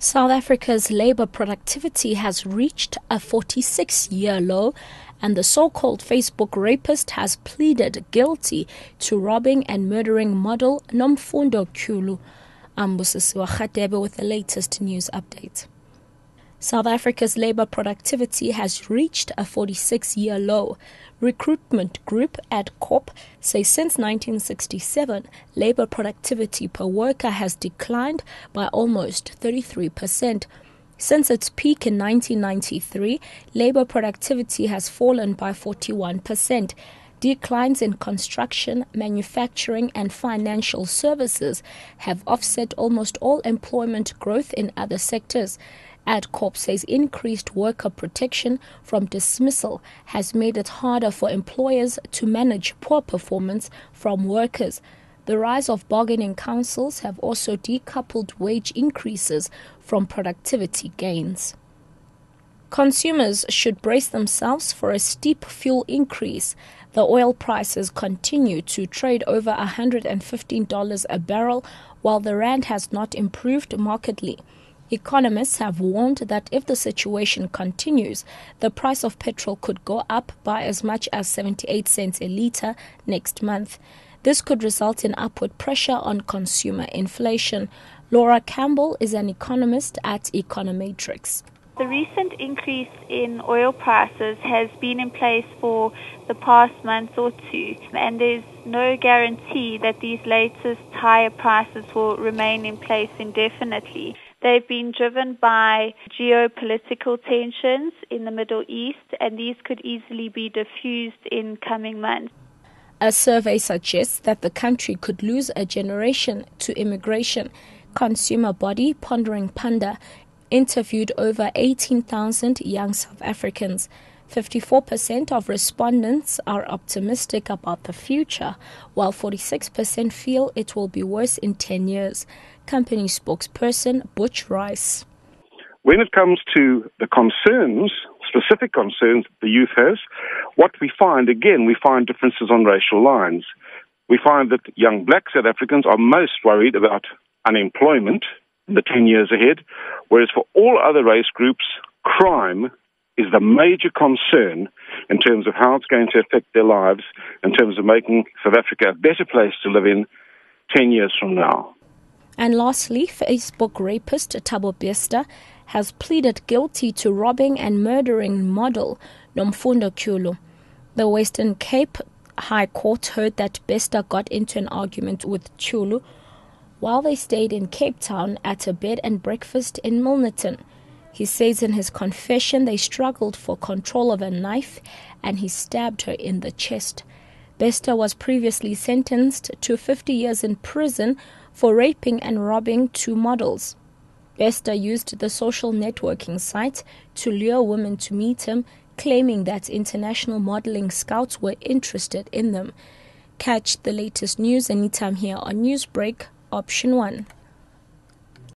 South Africa's labour productivity has reached a 46-year low, and the so-called Facebook rapist has pleaded guilty to robbing and murdering model Nomfundo Kulu. Ambusisiwa Khatebe with the latest news update. South Africa's labour productivity has reached a 46-year low. Recruitment group AdCorp says since 1967, labour productivity per worker has declined by almost 33%. Since its peak in 1993, labour productivity has fallen by 41%. Declines in construction, manufacturing and financial services have offset almost all employment growth in other sectors. AdCorp says increased worker protection from dismissal has made it harder for employers to manage poor performance from workers. The rise of bargaining councils have also decoupled wage increases from productivity gains. Consumers should brace themselves for a steep fuel increase. The oil prices continue to trade over $115 a barrel, while the rand has not improved markedly. Economists have warned that if the situation continues, the price of petrol could go up by as much as 78 cents a litre next month. This could result in upward pressure on consumer inflation. Laura Campbell is an economist at Econometrics. The recent increase in oil prices has been in place for the past month or two, and there's no guarantee that these latest higher prices will remain in place indefinitely. They've been driven by geopolitical tensions in the Middle East, and these could easily be diffused in coming months. A survey suggests that the country could lose a generation to immigration. Consumer Body Pondering Panda interviewed over 18,000 young South Africans. 54% of respondents are optimistic about the future, while 46% feel it will be worse in 10 years. Company spokesperson Butch Rice. When it comes to the concerns, specific concerns the youth has, what we find differences on racial lines. We find that young black South Africans are most worried about unemployment in the 10 years ahead, whereas for all other race groups, crime is the major concern in terms of how it's going to affect their lives, in terms of making South Africa a better place to live in 10 years from now. And lastly, Facebook rapist Thabo Bester has pleaded guilty to robbing and murdering model Nomfundo Kulu. The Western Cape High Court heard that Bester got into an argument with Kulu while they stayed in Cape Town at a bed and breakfast in Milnerton. He says in his confession they struggled for control of a knife and he stabbed her in the chest. Bester was previously sentenced to 50 years in prison for raping and robbing two models. Bester used the social networking site to lure women to meet him, claiming that international modeling scouts were interested in them. Catch the latest news anytime here on Newsbreak, Option 1.